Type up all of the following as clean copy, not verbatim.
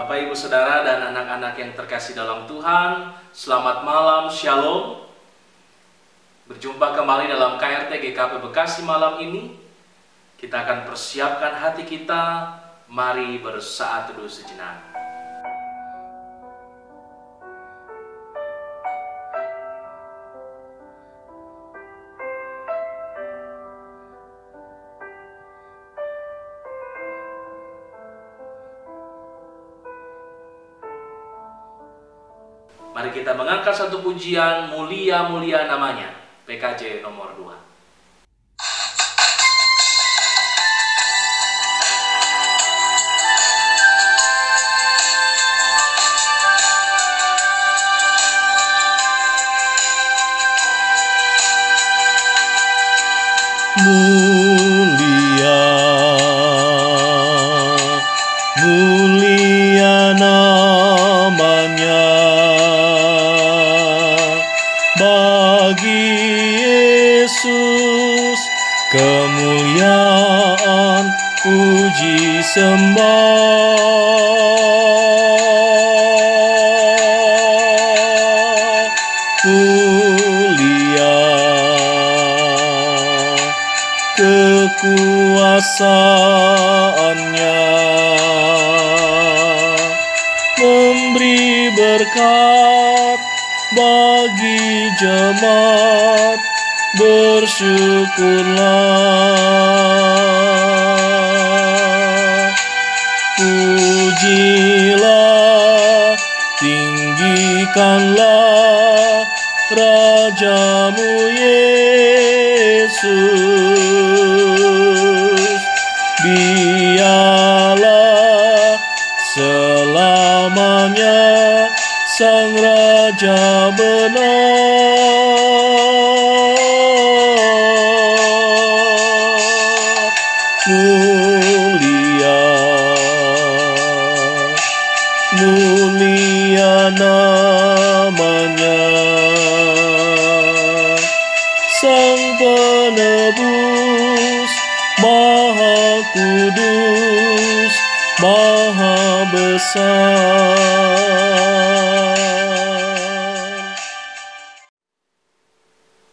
Bapak, Ibu, Saudara, dan anak-anak yang terkasih dalam Tuhan, selamat malam, Shalom. Berjumpa kembali dalam KRT GKP Bekasi malam ini. Kita akan persiapkan hati kita, mari bersaat teduh sejenak. Mari kita mengangkat satu pujian, mulia-mulia namanya, PKJ nomor 2. Mulia, mulia namanya bagi Yesus, kemuliaan puji sembah. Mulia kekuasaannya, memberi berkat bagi jemaat, bersyukurlah. Pujilah, tinggikanlah Rajamu Yesus. Dialah selamanya Sang Raja benar. Mulia, mulia namanya, Sang Penebus, Maha Kudus, Maha Besar.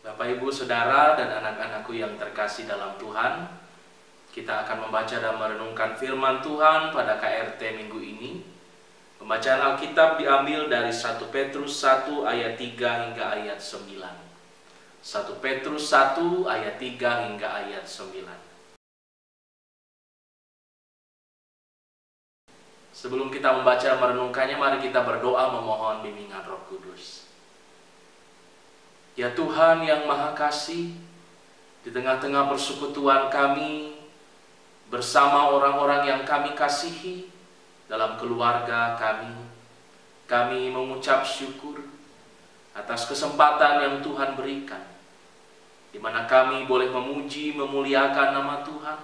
Bapak, Ibu, Saudara, dan anak-anakku yang terkasih dalam Tuhan, kita akan membaca dan merenungkan firman Tuhan pada KRT minggu ini. Pembacaan Alkitab diambil dari 1 Petrus 1 ayat 3 hingga ayat 9. 1 Petrus 1 ayat 3 hingga ayat 9. Sebelum kita membaca dan merenungkannya, mari kita berdoa memohon bimbingan Roh Kudus. Ya Tuhan yang Maha Kasih, di tengah-tengah persekutuan kami bersama orang-orang yang kami kasihi dalam keluarga kami mengucap syukur atas kesempatan yang Tuhan berikan, di mana kami boleh memuji, memuliakan nama Tuhan,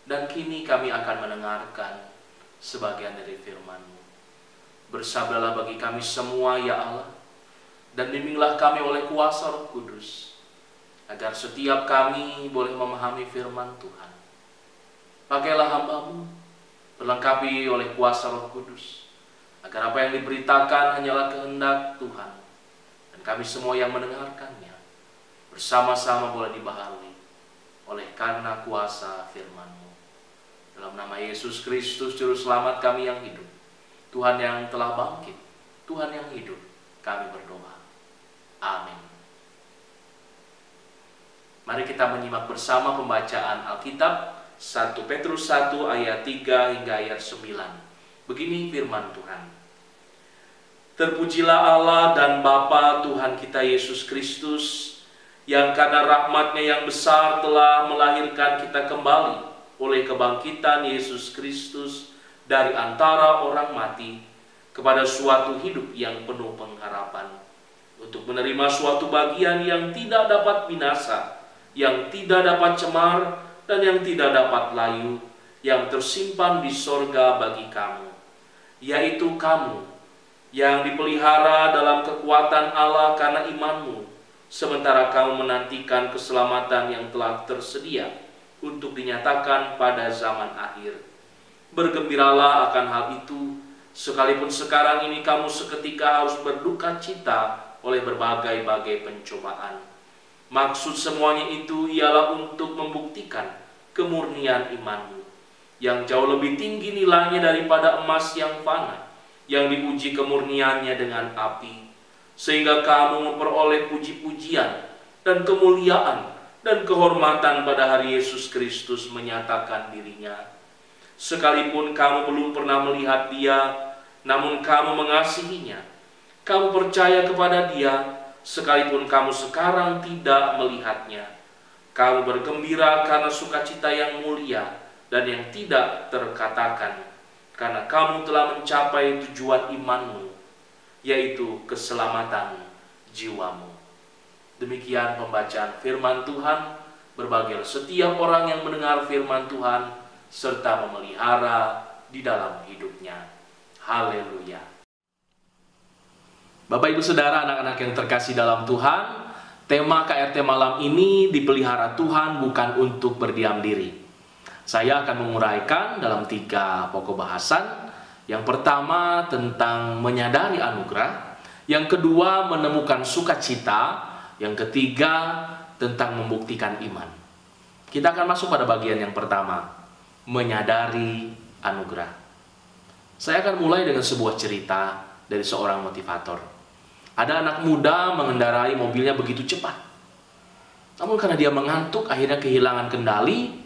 dan kini kami akan mendengarkan sebagian dari firman-Mu. Bersabdalah bagi kami semua, ya Allah, dan bimbinglah kami oleh kuasa Roh Kudus, agar setiap kami boleh memahami firman Tuhan. Pakailah hamba-Mu, perlengkapi oleh kuasa Roh Kudus, agar apa yang diberitakan hanyalah kehendak Tuhan, dan kami semua yang mendengarkannya bersama-sama boleh dibaharui oleh karena kuasa firman-Mu. Dalam nama Yesus Kristus, Juru Selamat kami yang hidup, Tuhan yang telah bangkit, Tuhan yang hidup, kami berdoa. Amin. Mari kita menyimak bersama pembacaan Alkitab 1 Petrus 1 ayat 3 hingga ayat 9. Begini firman Tuhan. Terpujilah Allah dan Bapa Tuhan kita Yesus Kristus, yang karena rahmat-Nya yang besar telah melahirkan kita kembali oleh kebangkitan Yesus Kristus dari antara orang mati kepada suatu hidup yang penuh pengharapan, untuk menerima suatu bagian yang tidak dapat binasa, yang tidak dapat cemar, dan yang tidak dapat layu, yang tersimpan di sorga bagi kamu, yaitu kamu yang dipelihara dalam kekuatan Allah karena imanmu, sementara kamu menantikan keselamatan yang telah tersedia untuk dinyatakan pada zaman akhir. Bergembiralah akan hal itu, sekalipun sekarang ini kamu seketika harus berduka cita oleh berbagai-bagai pencobaan. Maksud semuanya itu ialah untuk membuktikan kemurnian imanmu, yang jauh lebih tinggi nilainya daripada emas yang fana, yang diuji kemurniannya dengan api, sehingga kamu memperoleh puji-pujian dan kemuliaan dan kehormatan pada hari Yesus Kristus menyatakan dirinya. Sekalipun kamu belum pernah melihat Dia, namun kamu mengasihinya. Kamu percaya kepada Dia, sekalipun kamu sekarang tidak melihatnya. Kamu bergembira karena sukacita yang mulia dan yang tidak terkatakan, karena kamu telah mencapai tujuan imanmu, yaitu keselamatan jiwamu. Demikian pembacaan firman Tuhan. Berbahagialah setiap orang yang mendengar firman Tuhan serta memelihara di dalam hidupnya. Haleluya. Bapak Ibu Saudara, anak-anak yang terkasih dalam Tuhan, tema KRT malam ini dipelihara Tuhan bukan untuk berdiam diri. Saya akan menguraikan dalam 3 pokok bahasan. Yang pertama tentang menyadari anugerah, yang kedua menemukan sukacita, yang ketiga tentang membuktikan iman. Kita akan masuk pada bagian yang pertama, menyadari anugerah. Saya akan mulai dengan sebuah cerita dari seorang motivator. Ada anak muda mengendarai mobilnya begitu cepat. Namun karena dia mengantuk, akhirnya kehilangan kendali,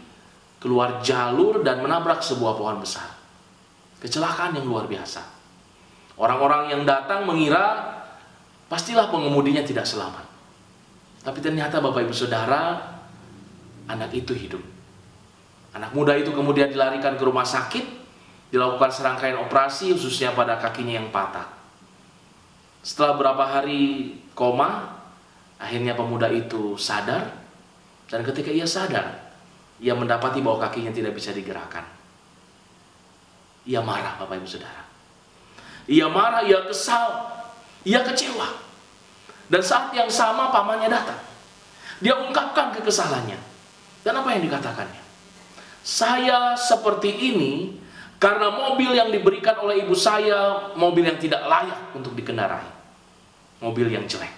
keluar jalur dan menabrak sebuah pohon besar. Kecelakaan yang luar biasa. Orang-orang yang datang mengira pastilah pengemudinya tidak selamat. Tapi ternyata Bapak Ibu Saudara, anak itu hidup. Anak muda itu kemudian dilarikan ke rumah sakit, dilakukan serangkaian operasi khususnya pada kakinya yang patah. Setelah beberapa hari koma, akhirnya pemuda itu sadar, dan ketika ia sadar, ia mendapati bahwa kakinya tidak bisa digerakkan. Ia marah, Bapak Ibu Saudara. Ia marah, ia kesal, ia kecewa. Dan saat yang sama pamannya datang. Dia ungkapkan kekesalannya. Dan apa yang dikatakannya? Saya seperti ini karena mobil yang diberikan oleh ibu saya, mobil yang tidak layak untuk dikendarai. Mobil yang jelek.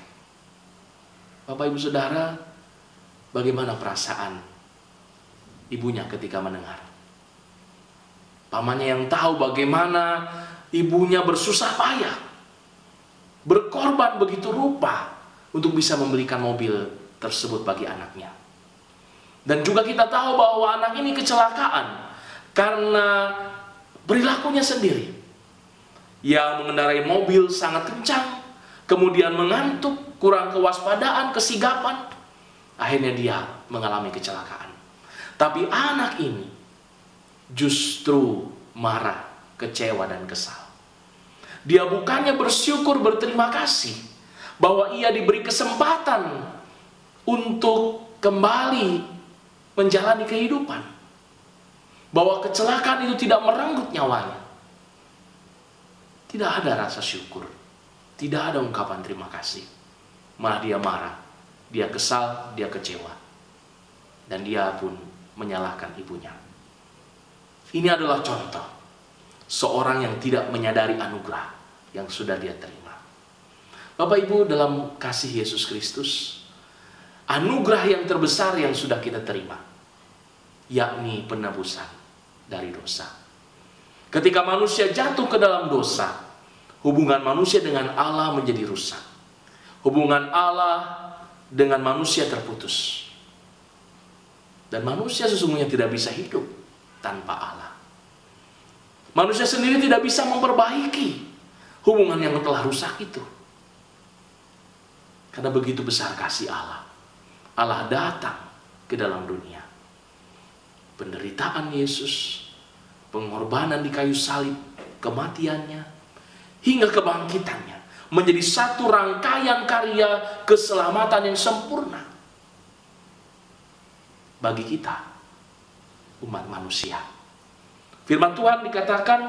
Bapak Ibu Saudara, bagaimana perasaan ibunya ketika mendengar? Pamannya yang tahu bagaimana ibunya bersusah payah, berkorban begitu rupa untuk bisa membelikan mobil tersebut bagi anaknya. Dan juga kita tahu bahwa anak ini kecelakaan karena perilakunya sendiri. Ia mengendarai mobil sangat kencang, kemudian mengantuk, kurang kewaspadaan, kesigapan. Akhirnya dia mengalami kecelakaan. Tapi anak ini justru marah, kecewa, dan kesal. Dia bukannya bersyukur, berterima kasih bahwa ia diberi kesempatan untuk kembali menjalani kehidupan. Bahwa kecelakaan itu tidak merenggut nyawanya. Tidak ada rasa syukur. Tidak ada ungkapan terima kasih. Malah dia marah, dia kesal, dia kecewa. Dan dia pun menyalahkan ibunya. Ini adalah contoh seorang yang tidak menyadari anugerah yang sudah dia terima. Bapak Ibu, dalam kasih Yesus Kristus, anugerah yang terbesar yang sudah kita terima, yakni penebusan dari dosa. Ketika manusia jatuh ke dalam dosa, hubungan manusia dengan Allah menjadi rusak. Hubungan Allah dengan manusia terputus. Dan manusia sesungguhnya tidak bisa hidup tanpa Allah. Manusia sendiri tidak bisa memperbaiki hubungan yang telah rusak itu. Karena begitu besar kasih Allah. Allah datang ke dalam dunia. Penderitaan Yesus, pengorbanan di kayu salib, kematiannya, hingga kebangkitannya menjadi satu rangkaian karya keselamatan yang sempurna bagi kita, umat manusia. Firman Tuhan dikatakan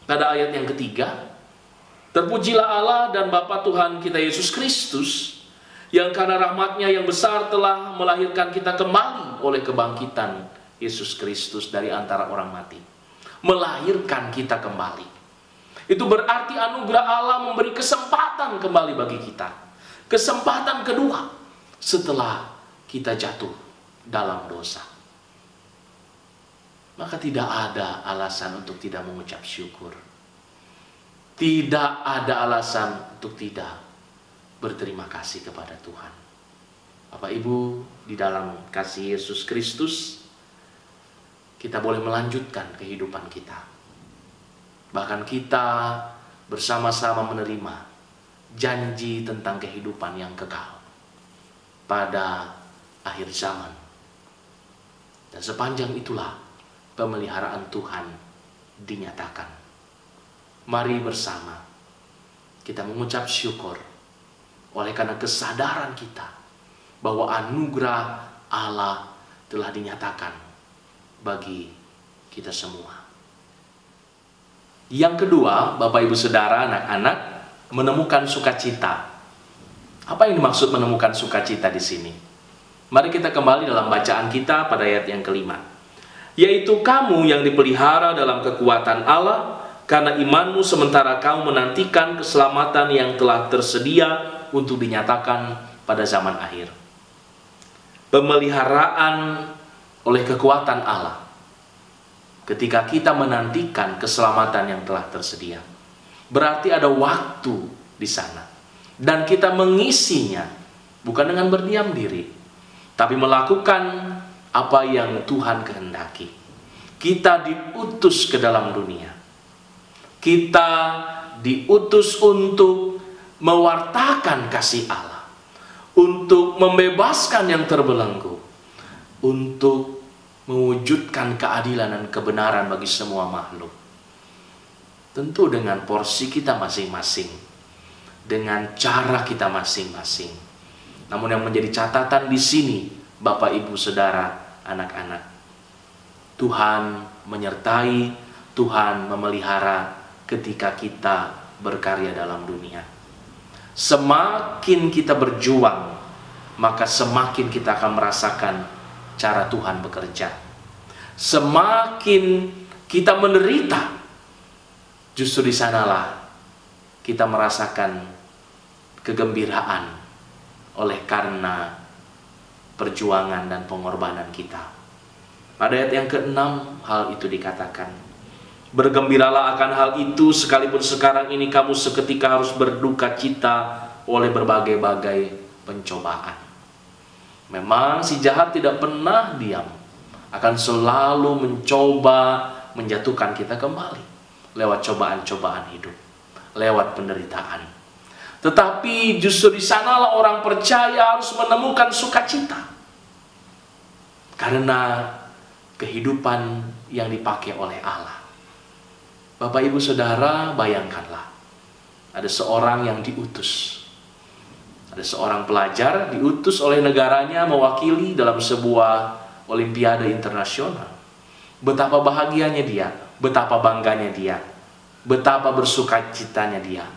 pada ayat yang ketiga, terpujilah Allah dan Bapa Tuhan kita Yesus Kristus, yang karena rahmat-Nya yang besar telah melahirkan kita kembali oleh kebangkitan Yesus Kristus dari antara orang mati. Melahirkan kita kembali. Itu berarti anugerah Allah memberi kesempatan kembali bagi kita. Kesempatan kedua setelah kita jatuh dalam dosa. Maka tidak ada alasan untuk tidak mengucap syukur. Tidak ada alasan untuk tidak berterima kasih kepada Tuhan. Bapak Ibu, di dalam kasih Yesus Kristus, kita boleh melanjutkan kehidupan kita. Bahkan kita bersama-sama menerima janji tentang kehidupan yang kekal pada akhir zaman. Dan sepanjang itulah pemeliharaan Tuhan dinyatakan. Mari bersama kita mengucap syukur oleh karena kesadaran kita bahwa anugerah Allah telah dinyatakan bagi kita semua. Yang kedua, Bapak Ibu Saudara, anak-anak, menemukan sukacita. Apa yang dimaksud menemukan sukacita di sini? Mari kita kembali dalam bacaan kita pada ayat yang kelima. Yaitu kamu yang dipelihara dalam kekuatan Allah, karena imanmu sementara kamu menantikan keselamatan yang telah tersedia untuk dinyatakan pada zaman akhir. Pemeliharaan oleh kekuatan Allah ketika kita menantikan keselamatan yang telah tersedia. Berarti ada waktu di sana. Dan kita mengisinya bukan dengan berdiam diri, tapi melakukan apa yang Tuhan kehendaki. Kita diutus ke dalam dunia. Kita diutus untuk mewartakan kasih Allah, untuk membebaskan yang terbelenggu, untuk mewujudkan keadilan dan kebenaran bagi semua makhluk. Tentu dengan porsi kita masing-masing, dengan cara kita masing-masing. Namun yang menjadi catatan di sini, Bapak, Ibu, Saudara, anak-anak, Tuhan menyertai, Tuhan memelihara ketika kita berkarya dalam dunia. Semakin kita berjuang, maka semakin kita akan merasakan cara Tuhan bekerja. Semakin kita menderita, justru di sanalah kita merasakan kegembiraan oleh karena perjuangan dan pengorbanan kita. Pada ayat yang ke-6 hal itu dikatakan. Bergembiralah akan hal itu, sekalipun sekarang ini kamu seketika harus berduka cita oleh berbagai-bagai pencobaan. Memang si jahat tidak pernah diam, akan selalu mencoba menjatuhkan kita kembali lewat cobaan-cobaan hidup, lewat penderitaan. Tetapi justru di sanalah orang percaya harus menemukan sukacita, karena kehidupan yang dipakai oleh Allah. Bapak, Ibu, Saudara, bayangkanlah ada seorang yang diutus. Ada seorang pelajar diutus oleh negaranya mewakili dalam sebuah olimpiade internasional. Betapa bahagianya dia, betapa bangganya dia, betapa bersukacitanya dia.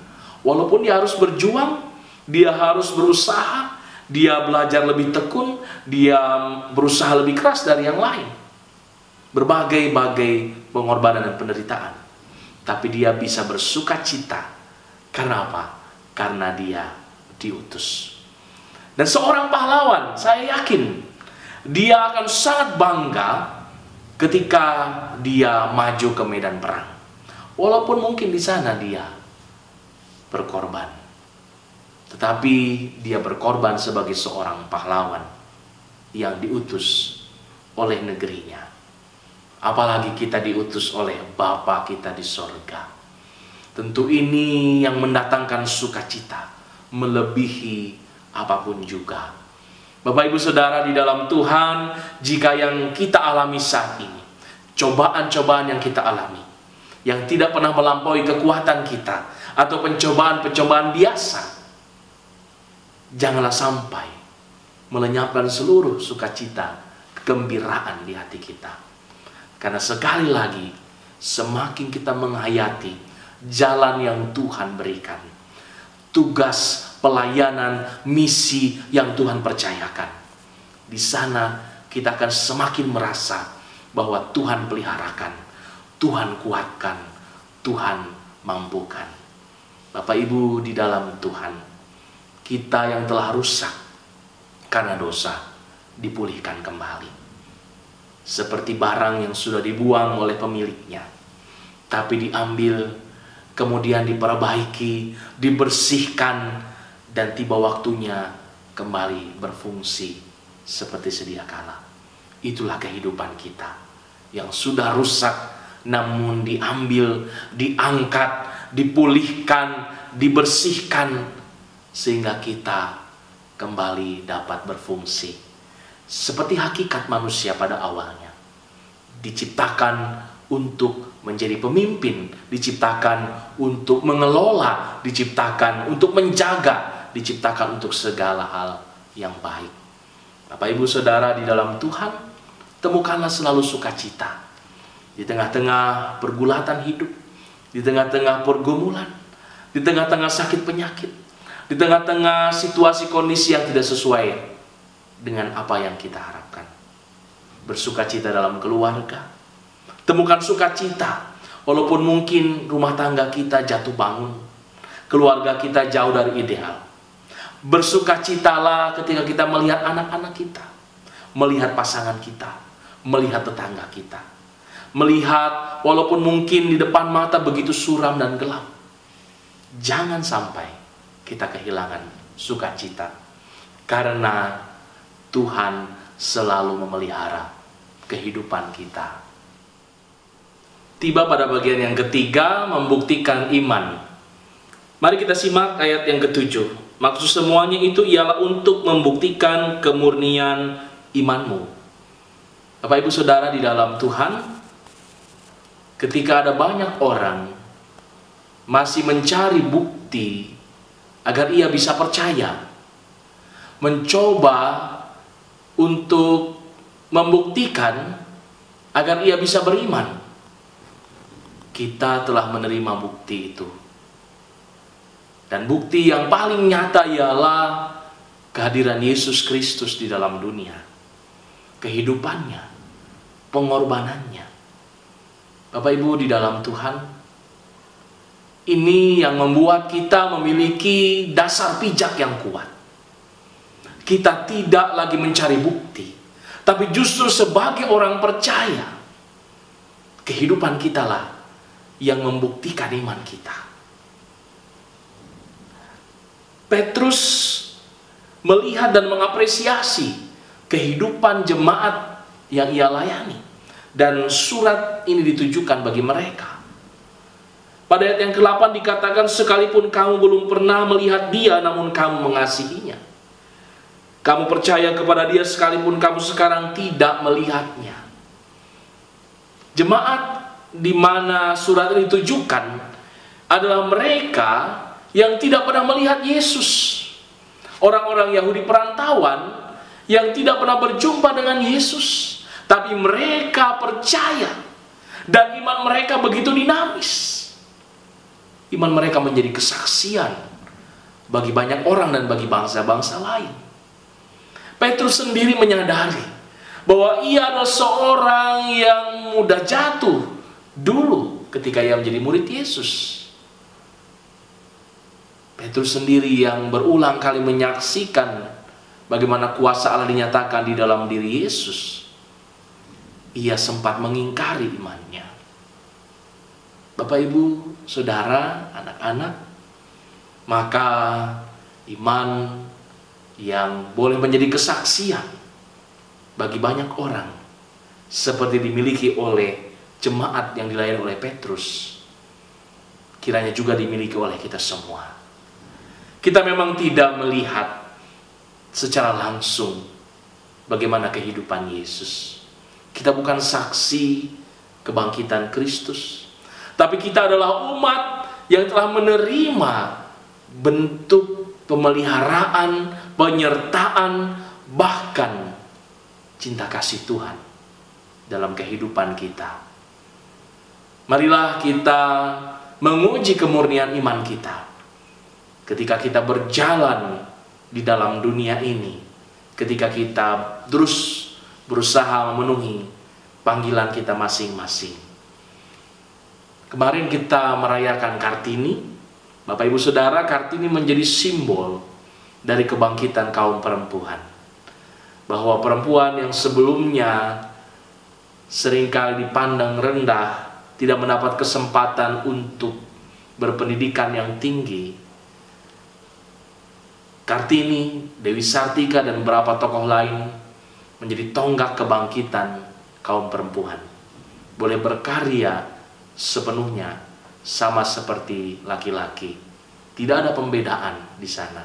Walaupun dia harus berjuang, dia harus berusaha, dia belajar lebih tekun, dia berusaha lebih keras dari yang lain. Berbagai-bagai pengorbanan dan penderitaan. Tapi dia bisa bersukacita. Karena apa? Karena dia diutus. Dan seorang pahlawan, saya yakin dia akan sangat bangga ketika dia maju ke medan perang. Walaupun mungkin di sana dia berkorban, tetapi dia berkorban sebagai seorang pahlawan yang diutus oleh negerinya. Apalagi kita diutus oleh Bapa kita di sorga. Tentu ini yang mendatangkan sukacita melebihi apapun juga. Bapak, Ibu, Saudara di dalam Tuhan, jika yang kita alami saat ini, cobaan-cobaan yang kita alami, yang tidak pernah melampaui kekuatan kita, atau pencobaan-pencobaan biasa, janganlah sampai melenyapkan seluruh sukacita, kegembiraan di hati kita. Karena sekali lagi, semakin kita menghayati jalan yang Tuhan berikan, tugas, pelayanan, misi yang Tuhan percayakan, di sana kita akan semakin merasa bahwa Tuhan peliharakan, Tuhan kuatkan, Tuhan mampukan. Bapak Ibu di dalam Tuhan, kita yang telah rusak karena dosa dipulihkan kembali. Seperti barang yang sudah dibuang oleh pemiliknya, tapi diambil, kemudian diperbaiki, dibersihkan, dan tiba waktunya kembali berfungsi seperti sedia kala. Itulah kehidupan kita yang sudah rusak, namun diambil, diangkat, dipulihkan, dibersihkan, sehingga kita kembali dapat berfungsi seperti hakikat manusia pada awalnya. Diciptakan untuk menjadi pemimpin, diciptakan untuk mengelola, diciptakan untuk menjaga, diciptakan untuk segala hal yang baik. Bapak Ibu Saudara di dalam Tuhan, temukanlah selalu sukacita di tengah-tengah pergulatan hidup, di tengah-tengah pergumulan, di tengah-tengah sakit penyakit, di tengah-tengah situasi kondisi yang tidak sesuai dengan apa yang kita harapkan. Bersukacita dalam keluarga. Temukan sukacita walaupun mungkin rumah tangga kita jatuh bangun, keluarga kita jauh dari ideal. Bersukacitalah ketika kita melihat anak-anak kita, melihat pasangan kita, melihat tetangga kita, melihat walaupun mungkin di depan mata begitu suram dan gelap. Jangan sampai kita kehilangan sukacita, karena Tuhan selalu memelihara kehidupan kita. Tiba pada bagian yang ketiga, membuktikan iman. Mari kita simak ayat yang ke-7. Maksud semuanya itu ialah untuk membuktikan kemurnian imanmu. Bapak Ibu Saudara di dalam Tuhan, ketika ada banyak orang masih mencari bukti agar ia bisa percaya, mencoba untuk membuktikan agar ia bisa beriman, kita telah menerima bukti itu. Dan bukti yang paling nyata ialah kehadiran Yesus Kristus di dalam dunia. Kehidupannya, pengorbanannya. Bapak Ibu di dalam Tuhan, ini yang membuat kita memiliki dasar pijak yang kuat. Kita tidak lagi mencari bukti, tapi justru sebagai orang percaya, kehidupan kita lah yang membuktikan iman kita. Petrus melihat dan mengapresiasi kehidupan jemaat yang ia layani, dan surat ini ditujukan bagi mereka. Pada ayat yang ke-8 dikatakan, sekalipun kamu belum pernah melihat dia, namun kamu mengasihinya. Kamu percaya kepada dia sekalipun kamu sekarang tidak melihatnya. Jemaat di mana surat ini ditujukan adalah mereka yang tidak pernah melihat Yesus. Orang-orang Yahudi perantauan yang tidak pernah berjumpa dengan Yesus, tapi mereka percaya, dan iman mereka begitu dinamis. Iman mereka menjadi kesaksian bagi banyak orang dan bagi bangsa-bangsa lain. Petrus sendiri menyadari bahwa ia adalah seorang yang mudah jatuh dulu ketika ia menjadi murid Yesus. Petrus sendiri yang berulang kali menyaksikan bagaimana kuasa Allah dinyatakan di dalam diri Yesus. Ia sempat mengingkari imannya. Bapak, Ibu, Saudara, anak-anak, maka iman yang boleh menjadi kesaksian bagi banyak orang seperti dimiliki oleh jemaat yang dilayani oleh Petrus, kiranya juga dimiliki oleh kita semua. Kita memang tidak melihat secara langsung bagaimana kehidupan Yesus. Kita bukan saksi kebangkitan Kristus, tapi kita adalah umat yang telah menerima bentuk pemeliharaan, penyertaan, bahkan cinta kasih Tuhan dalam kehidupan kita. Marilah kita menguji kemurnian iman kita ketika kita berjalan di dalam dunia ini, ketika kita terus berusaha memenuhi panggilan kita masing-masing. Kemarin kita merayakan Kartini. Bapak Ibu Saudara, Kartini menjadi simbol dari kebangkitan kaum perempuan. Bahwa perempuan yang sebelumnya seringkali dipandang rendah, tidak mendapat kesempatan untuk berpendidikan yang tinggi, Kartini, Dewi Sartika, dan beberapa tokoh lain menjadi tonggak kebangkitan kaum perempuan. Boleh berkarya sepenuhnya sama seperti laki-laki. Tidak ada pembedaan di sana.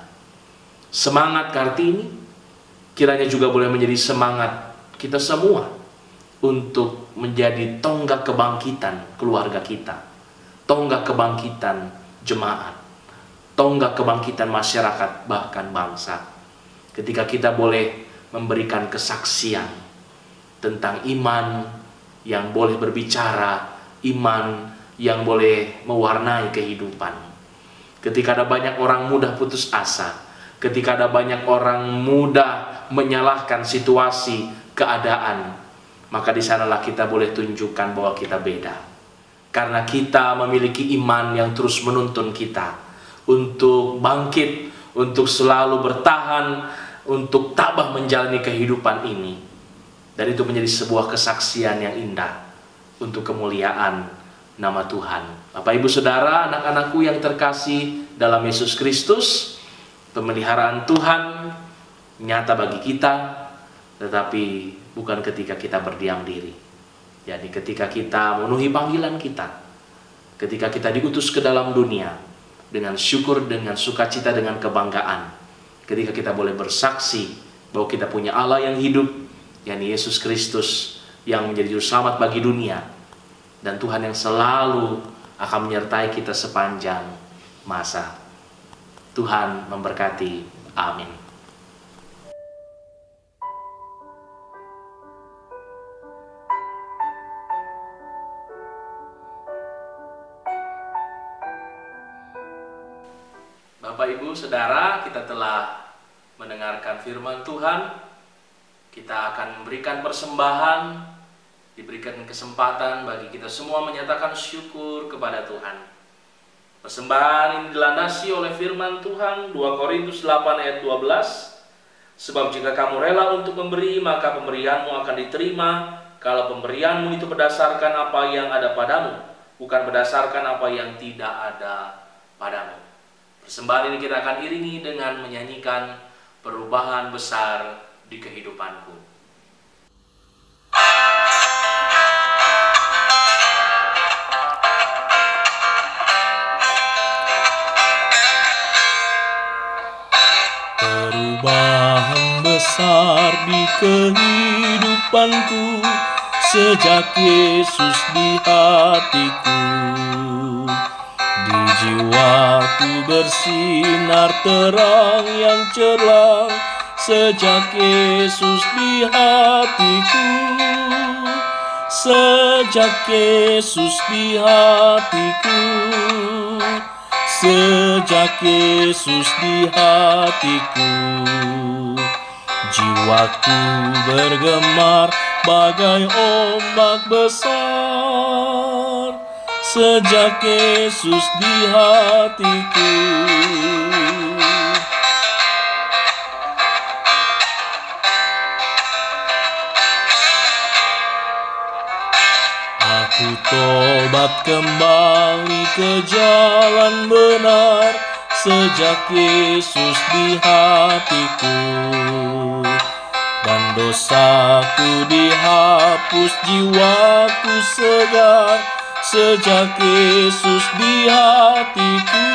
Semangat Kartini kiranya juga boleh menjadi semangat kita semua untuk menjadi tonggak kebangkitan keluarga kita, tonggak kebangkitan jemaat, tonggak kebangkitan masyarakat, bahkan bangsa. Ketika kita boleh memberikan kesaksian tentang iman yang boleh berbicara, iman yang boleh mewarnai kehidupan. Ketika ada banyak orang mudah putus asa, ketika ada banyak orang mudah menyalahkan situasi, keadaan, maka di sanalah kita boleh tunjukkan bahwa kita beda. Karena kita memiliki iman yang terus menuntun kita untuk bangkit, untuk selalu bertahan, untuk tabah menjalani kehidupan ini. Dan itu menjadi sebuah kesaksian yang indah untuk kemuliaan nama Tuhan. Bapak Ibu Saudara, anak-anakku yang terkasih dalam Yesus Kristus, pemeliharaan Tuhan nyata bagi kita, tetapi bukan ketika kita berdiam diri. Jadi ketika kita memenuhi panggilan kita, ketika kita diutus ke dalam dunia dengan syukur, dengan sukacita, dengan kebanggaan, ketika kita boleh bersaksi bahwa kita punya Allah yang hidup, yakni Yesus Kristus, yang menjadi juru selamat bagi dunia, dan Tuhan yang selalu akan menyertai kita sepanjang masa. Tuhan memberkati. Amin. Bapak Ibu Saudara, kita telah mendengarkan firman Tuhan. Kita akan memberikan persembahan, diberikan kesempatan bagi kita semua menyatakan syukur kepada Tuhan. Persembahan ini dilandasi oleh firman Tuhan 2 Korintus 8 ayat 12. Sebab jika kamu rela untuk memberi, maka pemberianmu akan diterima, kalau pemberianmu itu berdasarkan apa yang ada padamu, bukan berdasarkan apa yang tidak ada padamu. Persembahan ini kita akan iringi dengan menyanyikan perubahan besar di kehidupanku. Perubahan besar di kehidupanku sejak Yesus di hatiku. Di jiwaku bersinar terang yang cerah sejak Yesus di hatiku. Sejak Yesus di hatiku. Sejak Yesus di hatiku, jiwaku bergemar bagai ombak besar. Sejak Yesus di hatiku. Aku tobat kembali ke jalan benar sejak Yesus di hatiku, dan dosaku dihapus, jiwaku segar sejak Yesus di hatiku.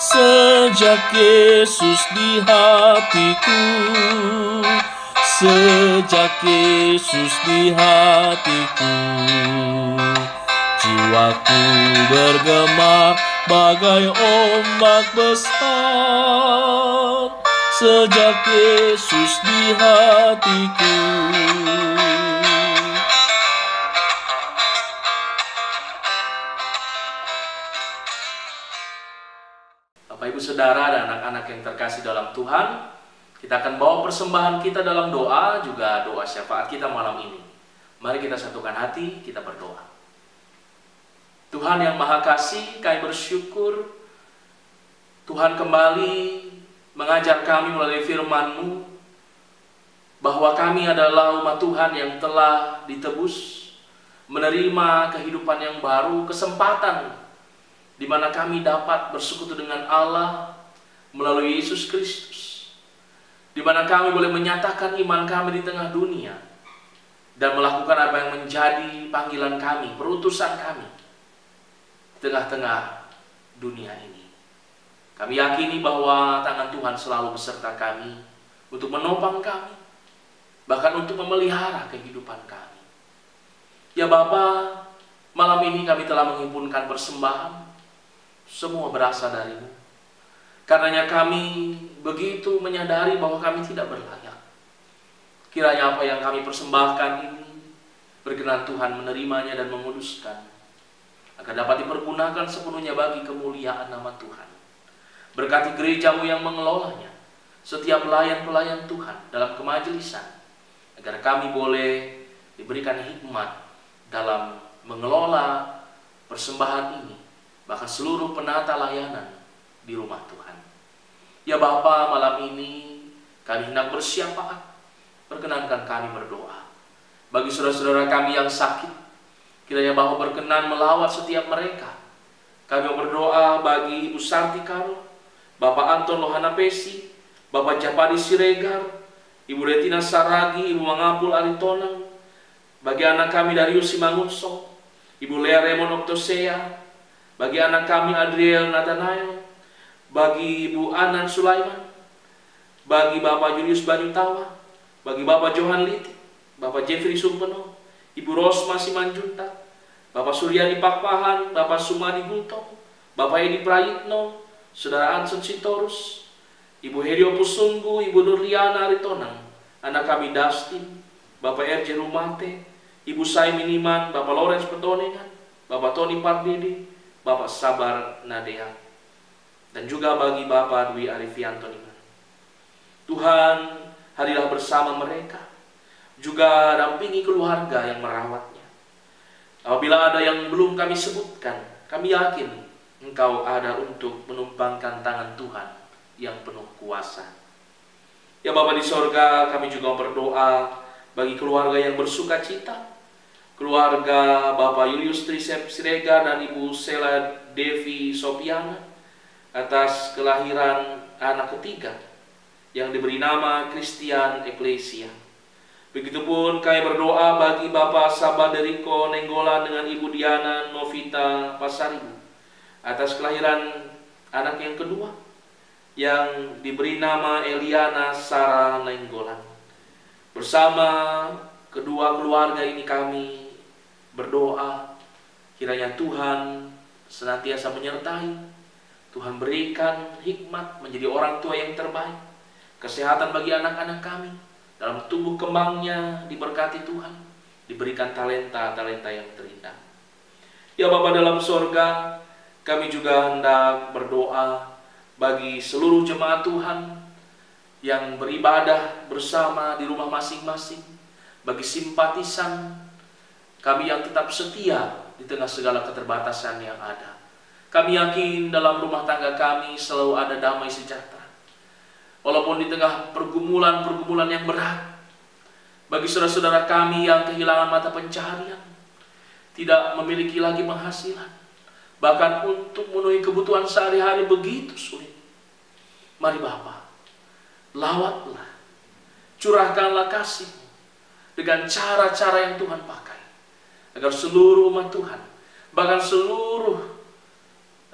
Sejak Yesus di hatiku. Sejak Yesus di hatiku, jiwaku bergema bagai ombak besar. Sejak Yesus di hatiku. Bapak Ibu Saudara dan anak-anak yang terkasih dalam Tuhan, kita akan bawa persembahan kita dalam doa, juga doa syafaat kita malam ini. Mari kita satukan hati, kita berdoa. Tuhan yang Maha Kasih, kami bersyukur Tuhan kembali mengajar kami melalui firman-Mu bahwa kami adalah umat Tuhan yang telah ditebus, menerima kehidupan yang baru, kesempatan di mana kami dapat bersekutu dengan Allah melalui Yesus Kristus, di mana kami boleh menyatakan iman kami di tengah dunia dan melakukan apa yang menjadi panggilan kami, perutusan kami di tengah-tengah dunia ini. Kami yakini bahwa tangan Tuhan selalu beserta kami untuk menopang kami, bahkan untuk memelihara kehidupan kami. Ya Bapa, malam ini kami telah menghimpunkan persembahan, semua berasal dari-Mu. Karenanya kami begitu menyadari bahwa kami tidak berlayak. Kiranya apa yang kami persembahkan ini berkenan Tuhan menerimanya dan menguduskan, agar dapat dipergunakan sepenuhnya bagi kemuliaan nama Tuhan. Berkati gereja-Mu yang mengelolanya, setiap pelayan-pelayan Tuhan dalam kemajelisan, agar kami boleh diberikan hikmat dalam mengelola persembahan ini, bahkan seluruh penata layanan di rumah Tuhan. Ya Bapa, malam ini kami hendak bersyafaat. Perkenankan kami berdoa bagi saudara-saudara kami yang sakit. Kiranya Bapa berkenan melawat setiap mereka. Kami berdoa bagi Ibu Sarti Karo, Bapak Anton Lohana Pesi, Bapak Japadi Siregar, Ibu Retina Saragi, Ibu Mangapul Aritonang, bagi anak kami Darius Simangunso, Ibu Lea Raymond Oktosea, bagi anak kami Adriel Nathanael, bagi Ibu Anan Sulaiman, bagi Bapak Julius Banyutawa, bagi Bapak Johan Liti, Bapak Jeffrey Sumpeno, Ibu Rosma Simanjunta, Bapak Suryani Pakpahan, Bapak Sumadi Bultong, Bapak Edi Prayitno, Saudara Anson Sitorus, Ibu Herio Pusunggu, Ibu Nurliana Aritonang, anak kami Dustin, Bapak RJ Rumate, Ibu Sai Miniman, Bapak Lawrence Petonengan, Bapak Tony Pardede, Bapak Sabar Nadea, dan juga bagi Bapak Dwi Arifianto Niman. Tuhan, hadirlah bersama mereka, juga dampingi keluarga yang merawatnya. Apabila ada yang belum kami sebutkan, kami yakin Engkau ada untuk menumpangkan tangan Tuhan yang penuh kuasa. Ya Bapa di sorga, kami juga berdoa bagi keluarga yang bersuka cita, keluarga Bapak Julius Trisep Siregar dan Ibu Sela Devi Sopiana atas kelahiran anak ketiga yang diberi nama Christian Ecclesia. Begitupun kami berdoa bagi Bapak Sabaderiko Nenggolan dengan Ibu Diana Novita Pasaribu atas kelahiran anak yang kedua yang diberi nama Eliana Sarah Nenggolan. Bersama kedua keluarga ini kami berdoa kiranya Tuhan senantiasa menyertai, Tuhan berikan hikmat menjadi orang tua yang terbaik, kesehatan bagi anak-anak kami, dalam tumbuh kembangnya diberkati Tuhan, diberikan talenta-talenta yang terindah. Ya Bapa dalam sorga, kami juga hendak berdoa bagi seluruh jemaat Tuhan yang beribadah bersama di rumah masing-masing, bagi simpatisan kami yang tetap setia di tengah segala keterbatasan yang ada. Kami yakin dalam rumah tangga kami selalu ada damai sejahtera. Walaupun di tengah pergumulan-pergumulan yang berat, bagi saudara-saudara kami yang kehilangan mata pencaharian, tidak memiliki lagi penghasilan, bahkan untuk memenuhi kebutuhan sehari-hari begitu sulit. Mari Bapa, lawatlah, curahkanlah kasih-Mu dengan cara-cara yang Tuhan pakai, agar seluruh umat Tuhan, bahkan seluruh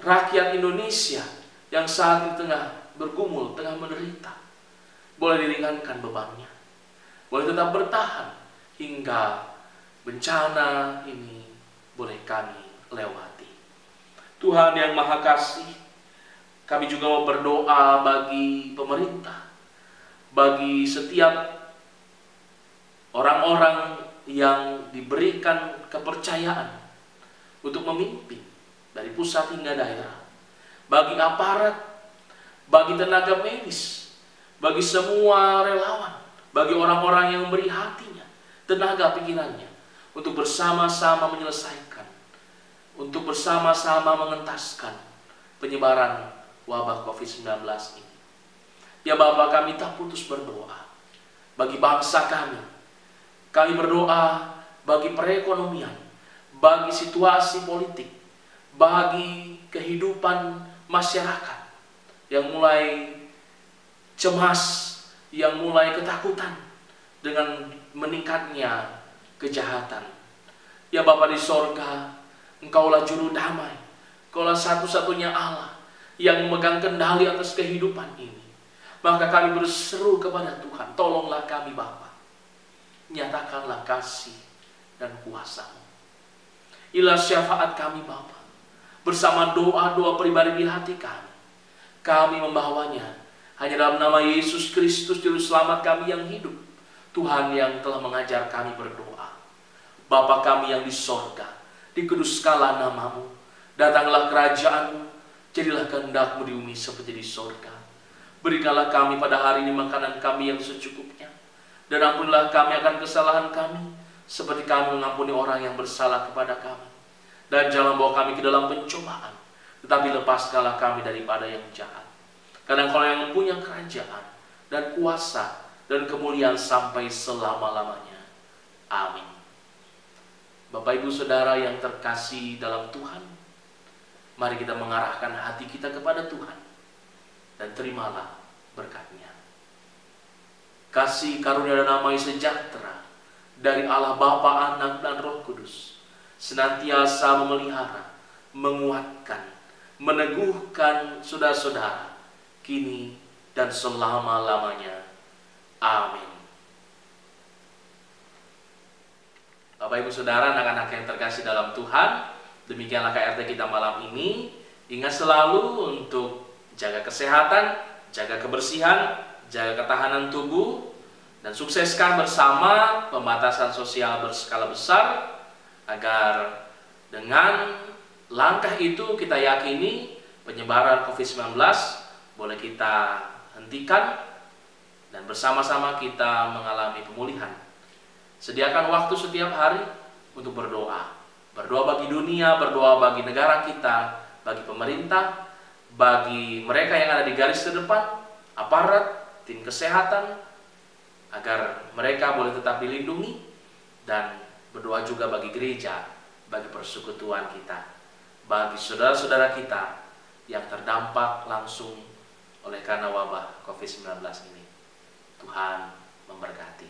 rakyat Indonesia yang saat ini tengah bergumul, tengah menderita, boleh diringankan bebannya, boleh tetap bertahan hingga bencana ini boleh kami lewati. Tuhan yang Maha Kasih, kami juga mau berdoa bagi pemerintah, bagi setiap orang-orang yang diberikan kepercayaan untuk memimpin dari pusat hingga daerah, bagi aparat, bagi tenaga medis, bagi semua relawan, bagi orang-orang yang beri hatinya, tenaga pikirannya, untuk bersama-sama menyelesaikan untuk bersama-sama mengentaskan penyebaran wabah COVID-19 ini. Ya Bapa, kami tak putus berdoa bagi bangsa kami. Kami berdoa bagi perekonomian, bagi situasi politik, bagi kehidupan masyarakat yang mulai cemas, yang mulai ketakutan dengan meningkatnya kejahatan. Ya Bapa di sorga, Engkaulah juru damai, Engkaulah satu-satunya Allah yang memegang kendali atas kehidupan ini. Maka kami berseru kepada Tuhan, tolonglah kami Bapa, nyatakanlah kasih dan kuasa-Mu. Inilah syafaat kami Bapa, bersama doa-doa pribadi di hati kami. Kami membawanya hanya dalam nama Yesus Kristus, Juru Selamat kami yang hidup, Tuhan yang telah mengajar kami berdoa. Bapa kami yang di sorga, dikuduskanlah nama-Mu, datanglah kerajaan-Mu, jadilah kehendak-Mu di bumi seperti di sorga. Berikanlah kami pada hari ini makanan kami yang secukupnya, dan ampunilah kami akan kesalahan kami, seperti kami mengampuni orang yang bersalah kepada kami. Dan jangan bawa kami ke dalam pencobaan, tetapi lepaskanlah kami daripada yang jahat. Karena Engkau yang mempunyai kerajaan dan kuasa dan kemuliaan sampai selama-lamanya. Amin. Bapak Ibu Saudara yang terkasih dalam Tuhan, mari kita mengarahkan hati kita kepada Tuhan dan terimalah berkat-Nya. Kasih karunia dan damai sejahtera dari Allah Bapa, Anak, dan Roh Kudus senantiasa memelihara, menguatkan, meneguhkan saudara-saudara kini dan selama-lamanya. Amin. Bapak Ibu Saudara, anak-anak yang terkasih dalam Tuhan, demikianlah KRT kita malam ini. Ingat selalu untuk jaga kesehatan, jaga kebersihan, jaga ketahanan tubuh, dan sukseskan bersama pembatasan sosial berskala besar, agar dengan langkah itu kita yakini penyebaran COVID-19 boleh kita hentikan dan bersama-sama kita mengalami pemulihan. Sediakan waktu setiap hari untuk berdoa. Berdoa bagi dunia, berdoa bagi negara kita, bagi pemerintah, bagi mereka yang ada di garis terdepan, aparat, tim kesehatan, agar mereka boleh tetap dilindungi, dan berdoa juga bagi gereja, bagi persekutuan kita, bagi saudara-saudara kita yang terdampak langsung oleh karena wabah COVID-19 ini. Tuhan memberkati.